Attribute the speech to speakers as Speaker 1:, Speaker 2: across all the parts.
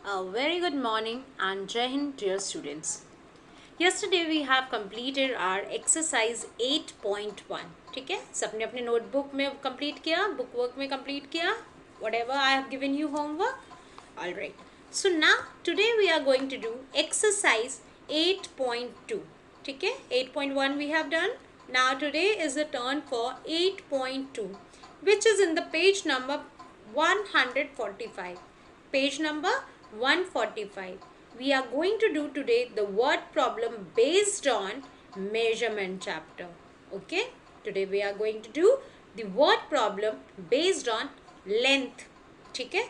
Speaker 1: A very good morning and Jai Hind, dear students. Yesterday we have completed our exercise 8.1. ठीक है, सबने अपने notebook में complete किया, बुक वर्क में कंप्लीट किया, whatever I have given you homework. All right. So now today we are going to do exercise 8.2. ठीक है, 8.1 we have done. Now today is the turn for 8.2, which is in the page number 145. Page number 145. We are going to do today the word problem based on measurement chapter. Okay, today we are going to do the word problem based on length. ठीक है,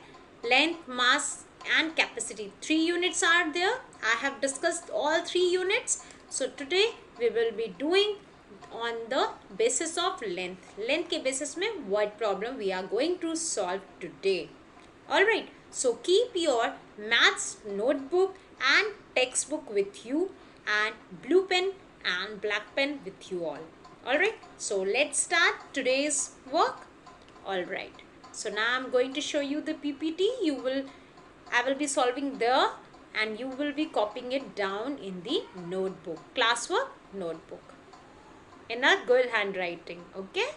Speaker 1: length, mass and capacity, 3 units are there. I have discussed all 3 units. So today we will be doing on the basis of length के basis में word problem we are going to solve today. Alright, so keep your maths notebook and textbook with you and blue pen and black pen with you all. Alright, so let's start today's work. Alright, so now I'm going to show you the PPT. I will be solving there and you will be copying it down in the notebook, classwork notebook, in a good handwriting. Okay.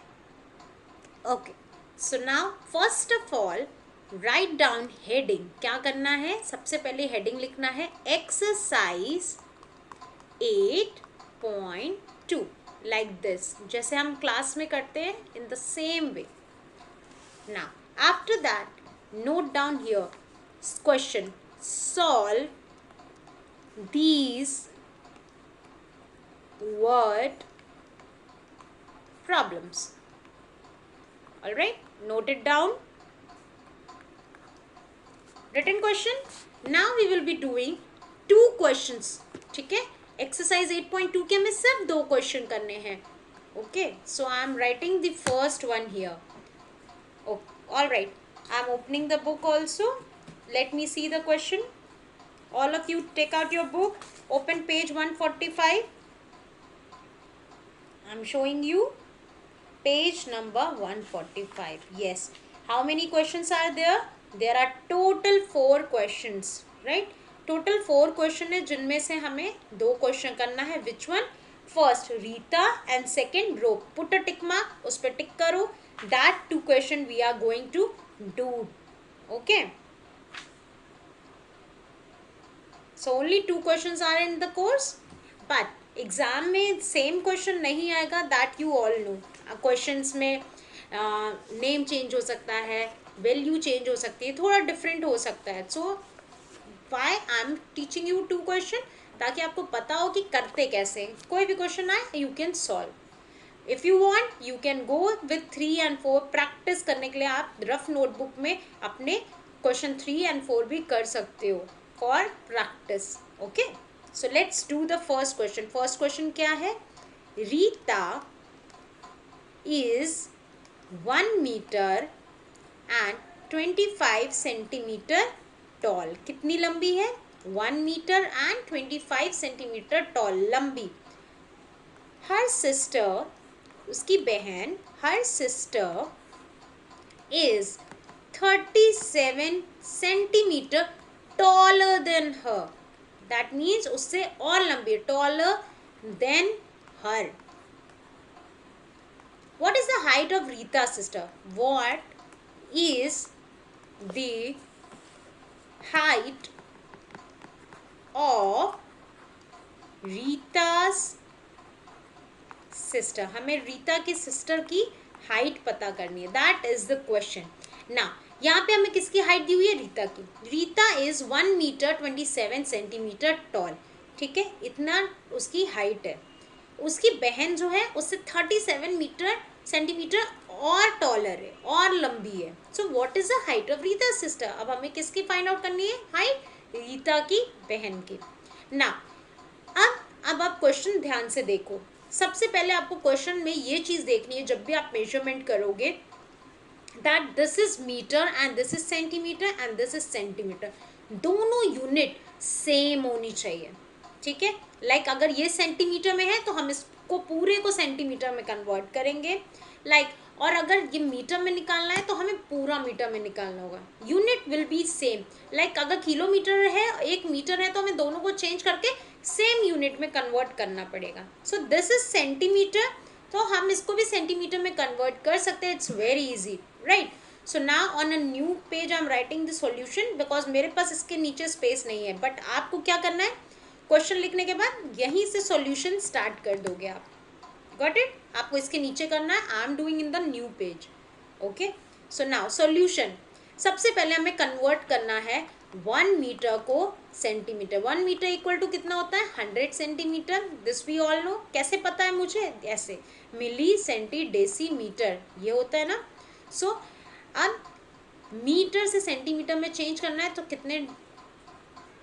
Speaker 1: Okay, so now first of all write down heading. क्या करना है, सबसे पहले heading लिखना है exercise 8.2 like this, जैसे हम class में करते हैं in the same way. Now after that note down here question, solve these word problems. Alright, note it down. Written question. Now we will be doing 2 questions. ठीक है, exercise 8.2 के हमें सिर्फ 2 क्वेश्चन करने हैं. Okay, so I am writing the first one here. Oh, all right, I am opening the book also. Let me see the question. All of you take out your book, open page 145. I am showing you page number 145. Yes, how many questions are there? There are total 4 questions, right? Total 4 question है, जिनमें से हमें 2 question करना है. Which one? First Rita and second Bro. Put a tick mark, उस पर टिक करो. That 2 question we are going to do. Okay. So only 2 questions are in the course, but exam में same question नहीं आएगा. That you all know. Questions में name change हो सकता है, वैल्यू चेंज हो सकती है, थोड़ा डिफरेंट हो सकता है. So why I am teaching you 2 question, ताकि आपको पता हो कि करते कैसे. कोई भी क्वेश्चन आए you can solve. If you want you can go with 3 and 4. Practice करने के लिए आप रफ नोटबुक में अपने क्वेश्चन 3 and 4 भी कर सकते हो for practice. Okay, so let's do the first question. First question क्या है? Rita is 1 meter and 25 centimeter tall. कितनी लंबी है? 1 meter and 25 centimeter tall, लंबी. Her sister, उसकी बहन, her sister is 37 centimeter taller than her. That means उससे और लंबी है, taller than her. What is the height of Rita's sister? What is the height of Rita's sister? हमें रीता की sister की हाइट पता करनी है. That is the question. ना यहाँ पे हमें किसकी हाइट दी हुई है? रीता की. Rita is 1 meter 27 centimeter tall. ठीक है, इतना उसकी हाइट है. उसकी बहन जो है उससे 37 सेंटीमीटर और टॉलर है, और लंबी है. So what is the height of Rita sister? अब हमें किसकी फाइंड आउट करनी है? हाइट रीता की बहन की. ना अब आप क्वेश्चन ध्यान से देखो. सबसे पहले आपको क्वेश्चन में ये चीज़ देखनी है, जब भी आप मेजरमेंट करोगे, that this is metre and this is centimetre and this is centimetre. दोनों यूनिट सेम होनी चाहिए. ठीक है, लाइक अगर ये सेंटीमीटर में है तो हम इसको पूरे को सेंटीमीटर में कन्वर्ट करेंगे. लाइक और अगर ये मीटर में निकालना है तो हमें पूरा मीटर में निकालना होगा. Unit will be same. Like अगर किलोमीटर है, 1 मीटर है, तो हमें दोनों को चेंज करके सेम यूनिट में कन्वर्ट करना पड़ेगा. सो दिस इज सेंटीमीटर, तो हम इसको भी सेंटीमीटर में कन्वर्ट कर सकते हैं. It's very easy, right. So now on a new page I am writing the solution, because मेरे पास इसके नीचे स्पेस नहीं है. बट आपको क्या करना है, क्वेश्चन लिखने के बाद यहीं से सॉल्यूशन स्टार्ट कर दोगे आप. Got it. आपको इसके नीचे करना है. I am doing in the new page. Okay. So now solution. सबसे पहले हमें कन्वर्ट करना है 1 मीटर को सेंटीमीटर. 1 मीटर इक्वल टू कितना होता है, 100 centimetre. This we all know. कैसे पता है मुझे, ऐसे मिली सेंटी डेसी मीटर ये होता है ना. सो अब मीटर से सेंटीमीटर में चेंज करना है, तो कितने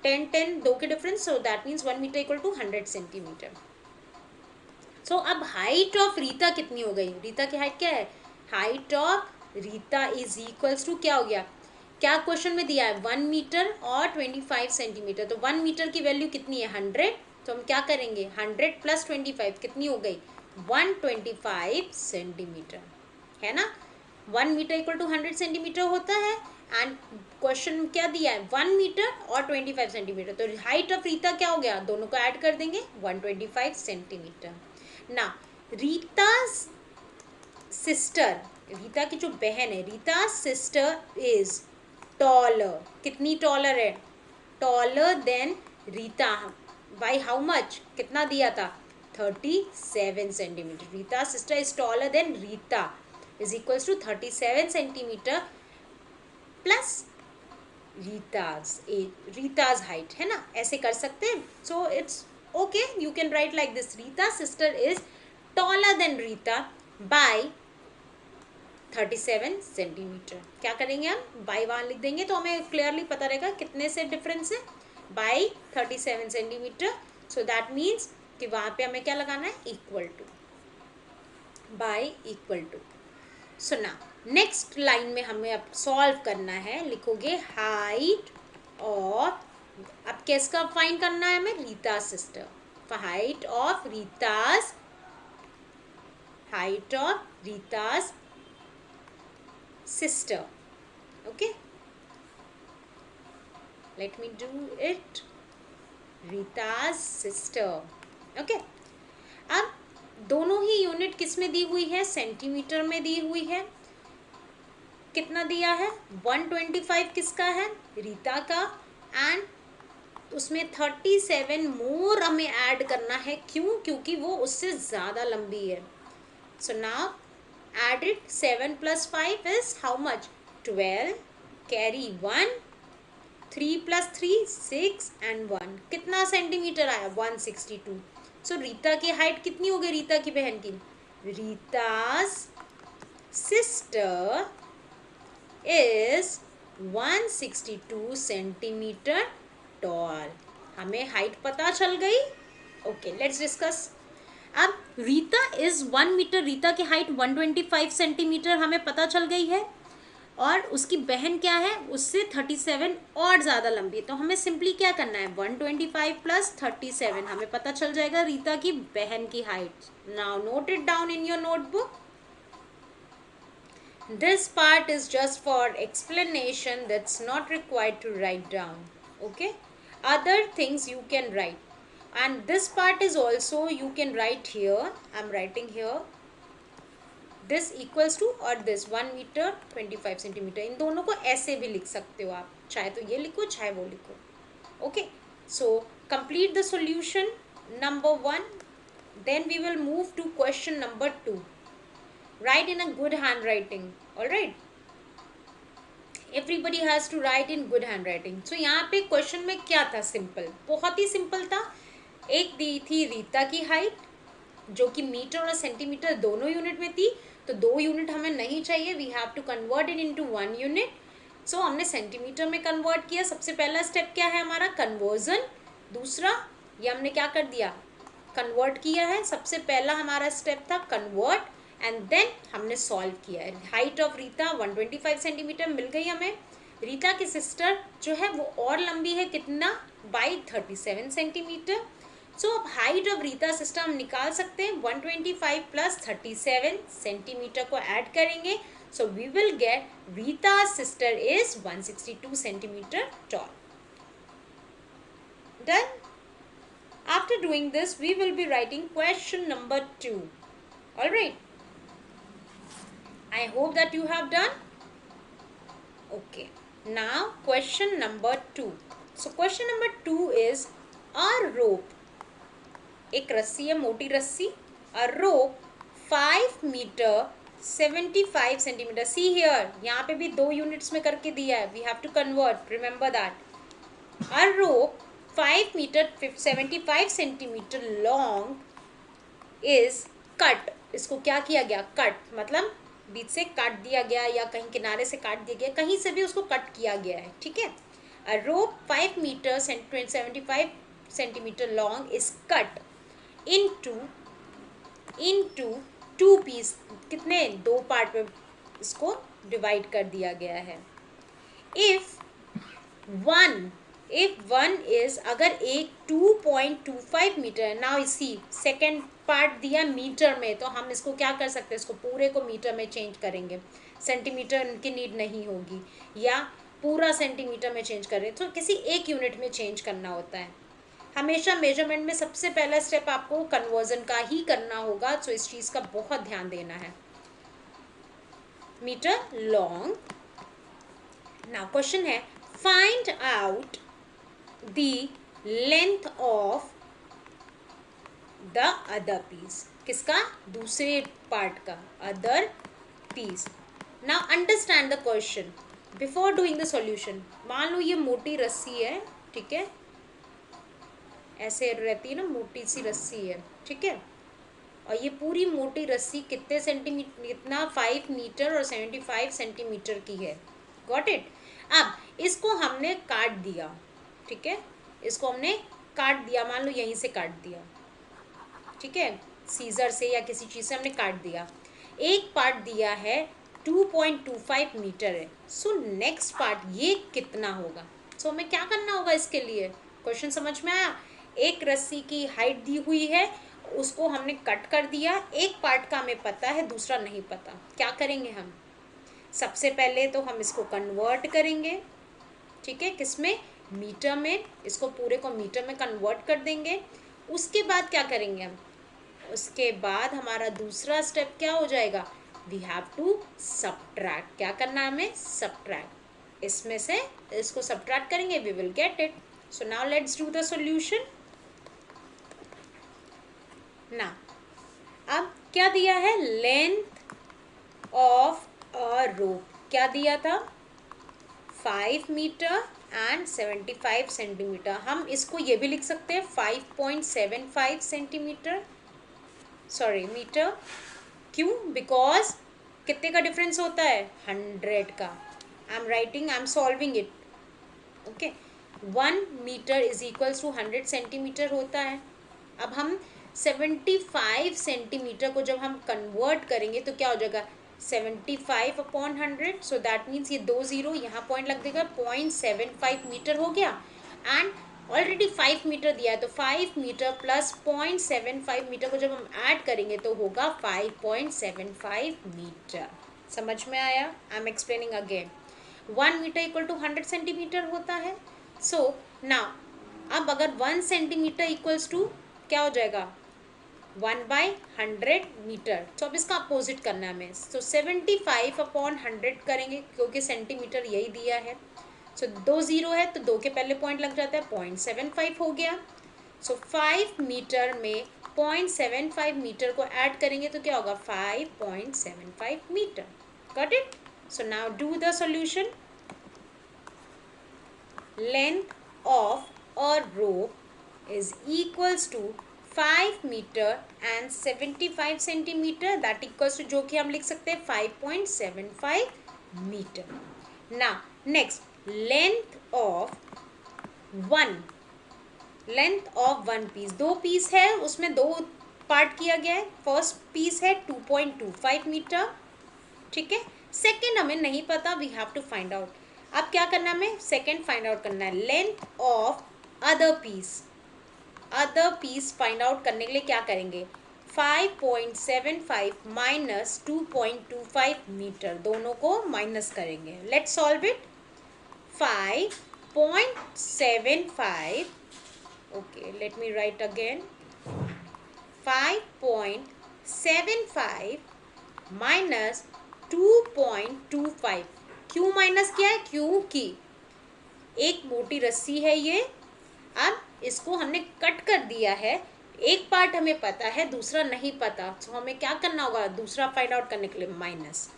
Speaker 1: 10 दो के difference. So that means 1 metre equal to 100 centimetre. So अब हाइट ऑफ रीता कितनी हो गई, रीता की हाइट क्या है, height of Rita is equals to क्या हो गया, क्या क्वेश्चन में दिया है 1 मीटर और 25 सेंटीमीटर. तो 1 मीटर की वैल्यू कितनी है 100. तो हम क्या करेंगे 100 + 25 कितनी हो गई 125 सेंटीमीटर, है ना. 1 मीटर इक्वल टू 100 सेंटीमीटर होता है. एंड क्वेश्चन क्या दिया है 1 मीटर और 25 सेंटीमीटर. तो हाइट ऑफ रीता क्या हो गया, दोनों को ऐड कर देंगे 125 सेंटीमीटर. ना रीता सिस्टर, रीता की जो बहन है, रीता सिस्टर इज टॉलर. कितनी टॉलर है, taller than Rita. By how much, कितना दिया था 37 centimetre. Rita sister is taller than Rita is equals to 37 centimetre plus Rita's height, है ना. ऐसे कर सकते हैं. So it's okay, you can write like this. Rita's sister is taller than Rita by 37 centimetre. क्या करेंगे हम, बाई वहाँ लिख देंगे तो हमें क्लियरली पता रहेगा कितने से डिफरेंस है, by 37 centimetre. So that means कि वहाँ पे हमें क्या लगाना है, equal to, by equal to. So ना नेक्स्ट लाइन में हमें अब सॉल्व करना है. लिखोगे हाइट ऑफ, अब किसका फाइंड करना है हमें, Rita sister. Height of Rita's sister. Okay, let me do it. Rita's sister. Okay. अब दोनों ही यूनिट किस में दी हुई है, सेंटीमीटर में दी हुई है. कितना दिया है 125 किसका है, रीता का. एंड उसमें 37 मोर हमें ऐड करना है. क्यों, क्योंकि वो उससे ज़्यादा लंबी है. So now add it. 7 + 5 is how much 12. Carry 1. 3 + 3 6 and 1. कितना सेंटीमीटर आया 162. सो रीता की हाइट कितनी हो गई, रीता की बहन की, रीता's सिस्टर इज 162 सेंटीमीटर टॉल. हमें हाइट पता चल गई. Okay, let's discuss. अब रीता इज 1 मीटर, रीता की हाइट 125 सेंटीमीटर हमें पता चल गई है. और उसकी बहन क्या है, उससे 37 और ज़्यादा लंबी है. तो हमें सिंपली क्या करना है 125 + 37 हमें पता चल जाएगा रीता की बहन की height. Now note it down in your notebook. This part is just for explanation, that's not required to write down. Okay, other things you can write, and this part is also you can write here. I'm writing here this equals to और this 1 metre 25 centimetre. इन दोनों को ऐसे भी लिख सकते हो आप, चाहे तो ये लिखो चाहे वो लिखो. Okay, so complete the solution number 1. Then we will move to question number 2. Write in a good handwriting. All right, everybody has to write in good handwriting. So यहाँ पे क्वेश्चन में क्या था, सिंपल, बहुत ही सिंपल था. एक दी थी रीता की हाइट जो कि मीटर और सेंटीमीटर दोनों यूनिट में थी. तो 2 यूनिट हमें नहीं चाहिए, we have to convert it into 1 unit. So हमने सेंटीमीटर में कन्वर्ट किया. सबसे पहला स्टेप क्या है हमारा, कन्वर्जन. दूसरा ये हमने क्या कर दिया, कन्वर्ट किया है. सबसे पहला हमारा स्टेप था कन्वर्ट, एंड देन हमने सॉल्व किया है. हाइट ऑफ रीता 125 सेंटीमीटर मिल गई हमें. रीता की सिस्टर जो है वो और लंबी है, कितना, बाई 37 सेंटीमीटर. सो अब हाइट ऑफ रीता सिस्टर हम निकाल सकते हैं. 125 प्लस 37 सेंटीमीटर को ऐड करेंगे. So we will get Rita sister is 162 centimetre tall. Done. After doing this, we will be writing question number 2. All right. I hope that you have done. Okay. Now, question number 2. So, question number 2 is a rope. एक रस्सी है, मोटी रस्सी. A rope 5 meter 75 centimeter. See here. यहाँ पे भी 2 units में करके दिया है. We have to convert. Remember that. A rope 5 meter 75 centimeter long is cut. इसको क्या किया गया? कट. मतलब बीच से काट दिया गया या कहीं किनारे से काट दिया गया, कहीं से भी उसको कट किया गया है. ठीक है. A rope 5 meter 75 centimeter long is cut into 2 piece. कितने? 2 पार्ट में इसको डिवाइड कर दिया गया है. If one is, अगर एक 2.25 मीटर. नाउ इसी सेकेंड पार्ट दिया मीटर में, तो हम इसको क्या कर सकते हैं? इसको पूरे को मीटर में चेंज करेंगे. सेंटीमीटर की नीड नहीं होगी, या पूरा सेंटीमीटर में चेंज करें तो किसी एक यूनिट में चेंज करना होता है. हमेशा मेजरमेंट में सबसे पहला स्टेप आपको कन्वर्जन का ही करना होगा. तो इस चीज़ का बहुत ध्यान देना है. Metre long. नाउ क्वेश्चन है, find out the length of the other piece. किसका? दूसरे पार्ट का. other piece. now understand the question before doing the solution. मान लो ये मोटी रस्सी है. ठीक है, ऐसे रहती है ना, मोटी सी रस्सी है. ठीक है, और ये पूरी मोटी रस्सी कितने सेंटीमीटर, इतना 5 मीटर और 75 सेंटीमीटर की है. Got it. अब इसको हमने काट दिया. ठीक है, इसको हमने काट दिया. मान लो यहीं से काट दिया. ठीक है, सीजर से या किसी चीज़ से हमने काट दिया. एक पार्ट दिया है 2.25 मीटर है. सो नेक्स्ट पार्ट ये कितना होगा? सो हमें क्या करना होगा इसके लिए? क्वेश्चन समझ में आया? एक रस्सी की हाइट दी हुई है, उसको हमने कट कर दिया. एक पार्ट का हमें पता है, दूसरा नहीं पता. क्या करेंगे हम? सबसे पहले तो हम इसको कन्वर्ट करेंगे. ठीक है, किसमें? मीटर में. इसको पूरे को मीटर में कन्वर्ट कर देंगे. उसके बाद क्या करेंगे हम? उसके बाद हमारा दूसरा स्टेप क्या हो जाएगा? We have to subtract. क्या करना है हमें? सबट्रैक्ट. इसमें से इसको सबट्रैक्ट करेंगे, we will get it. So now let's do the solution. ना अब क्या दिया है? Length of a rope. क्या दिया था? 5 मीटर एंड 75 सेंटीमीटर. हम इसको ये भी लिख सकते हैं 5.75 सेंटीमीटर, सॉरी मीटर. क्यों? बिकॉज कितने का डिफरेंस होता है? 100 का. I am solving it. Okay, 1 metre is equals to 100 centimetre होता है. अब हम 75 सेंटीमीटर को जब हम कन्वर्ट करेंगे तो क्या हो जाएगा? 75 अपॉन 100. सो दैट मीन्स ये 2 0 यहाँ पॉइंट लग देगा. 0.75 मीटर हो गया. एंड ऑलरेडी 5 मीटर दिया है, तो 5 मीटर प्लस 0.75 मीटर को जब हम ऐड करेंगे तो होगा 5.75 मीटर. समझ में आया? I am explaining again. 1 metre equal to 100 centimetre होता है. सो नाउ अब अगर 1 सेंटीमीटर इक्वल्स टू क्या हो जाएगा? 1/100 मीटर. तो अब इसका अपोजिट करना है हमें. सो 75 अपॉन 100 करेंगे, क्योंकि सेंटीमीटर यही दिया है. सो 2 0 है तो 2 के पहले पॉइंट लग जाता है. 0.75 हो गया. सो 5 मीटर में 0.75 मीटर को ऐड करेंगे तो क्या होगा? 5.75 metre. Got it. So now do the solution. Length of a rope is equals to 5 metre and 75 centimetre. That equals to, जो कि हम लिख सकते हैं 5.75 मीटर. ना next, length of one piece. 2 piece है, उसमें 2 पार्ट किया गया है. फर्स्ट पीस है 2.25 मीटर. ठीक है, सेकेंड हमें नहीं पता. We have to find out. अब क्या करना है हमें? सेकेंड फाइंड आउट करना है. Length of other piece. Other piece find out करने के लिए क्या करेंगे, 5.75 माइनस 2.25 मीटर, दोनों को माइनस करेंगे. Let's solve it. 5.75, okay, let me write again. 5.75 minus 2.25. क्यों माइनस किया है, क्योंकि एक मोटी रस्सी है ये. अब इसको हमने कट कर दिया है, एक पार्ट हमें पता है, दूसरा नहीं पता, तो हमें क्या करना होगा, दूसरा फाइंड आउट करने के लिए minus.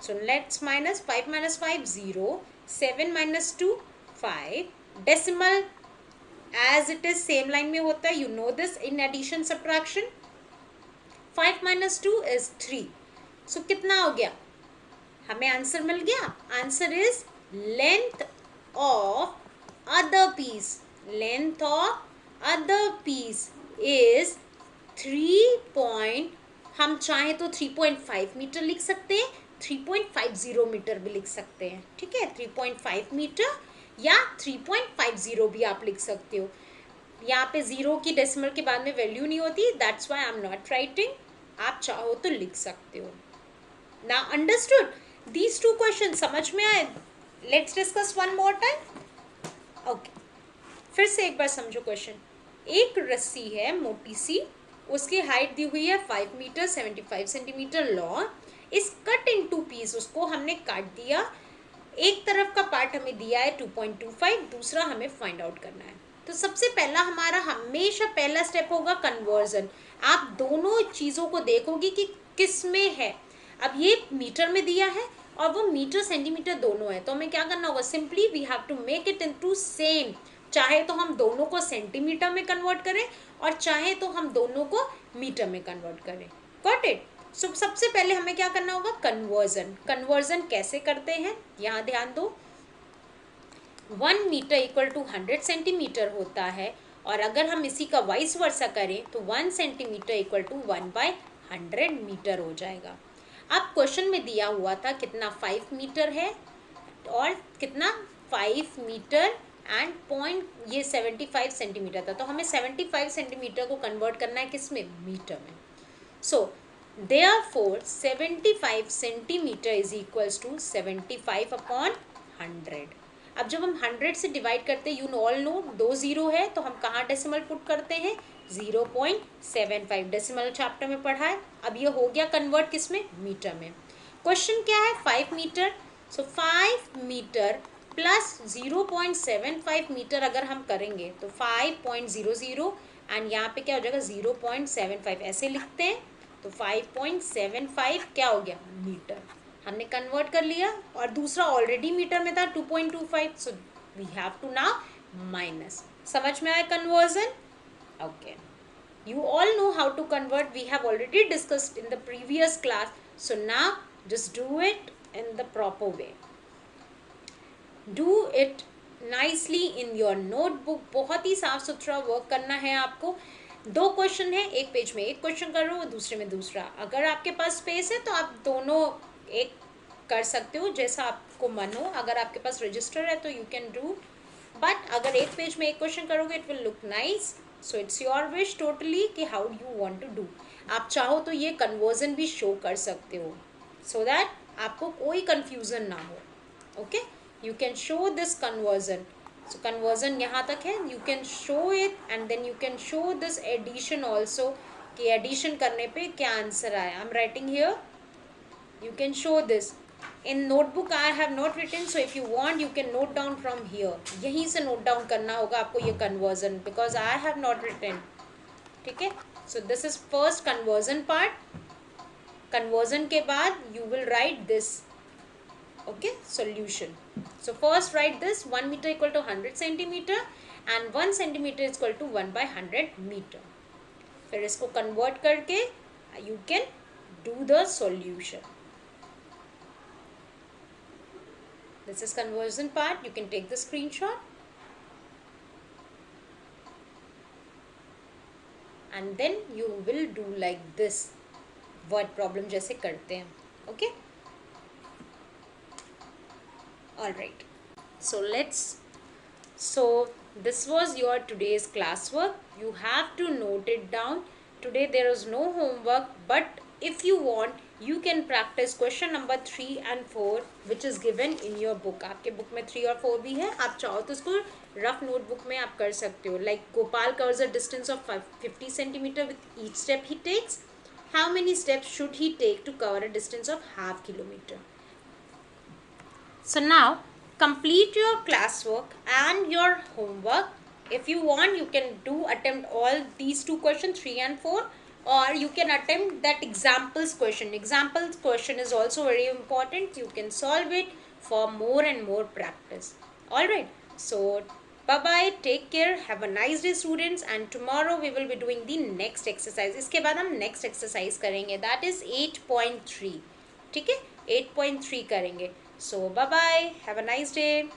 Speaker 1: So let's minus 5 minus 5 0, 7 minus 2 5. Decimal as it is same line में होता है, you know this in addition subtraction. 5 minus 2 is 3. So कितना हो गया, हमें आंसर मिल गया. Answer is length of other piece. Length of other piece is 3. हम चाहें तो 3.5 मीटर लिख सकते हैं, 3.50 मीटर भी लिख सकते हैं. ठीक है, 3.5 मीटर या 3.50 भी आप लिख सकते हो. यहाँ पे जीरो की डेसिमल के बाद में वैल्यू नहीं होती, that's why I am not writing. आप चाहो तो लिख सकते हो. ना अंडरस्टूड दीज टू क्वेश्चन, समझ में आए. Let's discuss one more time. Okay, फिर से एक बार समझो क्वेश्चन. एक रस्सी है मोटी सी, उसकी हाइट दी हुई है 5 मीटर 75 सेंटीमीटर लॉन्ग. इस कट इन टू पीस, उसको हमने काट दिया. एक तरफ का पार्ट हमें दिया है 2.25, दूसरा हमें फाइंड आउट करना है. तो सबसे पहला हमारा हमेशा पहला स्टेप होगा कन्वर्जन. आप दोनों चीज़ों को देखोगे कि किस में है. अब ये मीटर में दिया है और वो मीटर सेंटीमीटर दोनों है, तो हमें क्या करना होगा, simply we have to make it into same. चाहे तो हम दोनों को सेंटीमीटर में कन्वर्ट करें और चाहे तो हम दोनों को मीटर में कन्वर्ट करें. Got it. सो सबसे पहले हमें क्या करना होगा, कन्वर्जन. कन्वर्जन कैसे करते हैं, यहाँ ध्यान दो. 1 मीटर इक्वल टू 100 सेंटीमीटर होता है, और अगर हम इसी का वाइस वर्सा करें तो 1 सेंटीमीटर इक्वल टू 1/100 मीटर हो जाएगा. अब क्वेश्चन में दिया हुआ था कितना, 5 मीटर है और कितना 5 मीटर एंड पॉइंट ये 75 सेंटीमीटर था, तो हमें 75 सेंटीमीटर को कन्वर्ट करना है किस में, मीटर में. So therefore 75 centimetre is equals to 75/100. अब जब हम 100 से डिवाइड करते हैं, यू ऑल नो 2 जीरो है, तो हम कहाँ डेसिमल पुट करते हैं, 0.75. डेसिमल चैप्टर में पढ़ा है. अब ये हो गया कन्वर्ट किस में, मीटर में. क्वेश्चन क्या है, 5 मीटर. सो 5 मीटर प्लस 0.75 मीटर अगर हम करेंगे तो 5.00 एंड यहाँ पे क्या हो जाएगा 0.75, ऐसे लिखते हैं. तो 5.75 क्या हो गया, मीटर. हमने कन्वर्ट कर लिया, और दूसरा ऑलरेडी मीटर में था 2.25. So we have to now minus. समझ में आया conversion. Okay, you all know how to convert, we have already discussed in the previous class. So now just do it in the proper way, do it nicely in your notebook. बहुत ही साफ सुथरा work करना है आपको. 2 question है, एक page में एक क्वेश्चन कर रहे हो, दूसरे में दूसरा. अगर आपके पास स्पेस है तो आप दोनों एक कर सकते हो, जैसा आपको मन हो. अगर आपके पास रजिस्टर है तो यू कैन डू, बट अगर एक पेज में एक क्वेश्चन करोगे it will look nice. So it's your wish totally कि how you want to do. आप चाहो तो ये कन्वर्जन भी शो कर सकते हो, सो दैट आपको कोई कन्फ्यूज़न ना हो. Okay, you can show this conversion. So conversion यहाँ तक है, you can show it and then you can show this addition also, कि एडिशन करने पे क्या आंसर आया. I am writing here, you can show this in notebook. I have not written, so if you want you can note down from here. यहीं से note down करना होगा आपको ये conversion, because I have not written. ठीक है, so this is first conversion part. Conversion के बाद you will write this. Okay, solution. So first write this, 1 meter equal to 100 centimeter and 1 centimeter is equal to 1/100 meter. फिर इसको convert करके you can do the solution. This is conversion part. You can take the screenshot and then you will do like this, word problem जैसे करते हैं. Okay, all right. So let's So this was your today's classwork. You have to note it down. Today there is no homework, but if you want you can practice question number 3 and 4 which is given in your book. आपके book में 3 और 4 भी है, आप चाहो तो उसको rough notebook में आप कर सकते हो. Like Gopal covers a distance of 50 centimeter with each step he takes. How many steps should he take to cover a distance of half kilometer? So now complete your classwork and your homework. If you want, you can attempt all these 2 questions, 3 and 4, or you can attempt that examples question. Examples question is also very important. You can solve it for more and more practice. Alright, so bye bye, take care, have a nice day students, and tomorrow we will be doing the next exercise. इसके बाद हम next exercise करेंगे, that is 8.3. ठीक है, 8.3 करेंगे. So bye bye, have a nice day.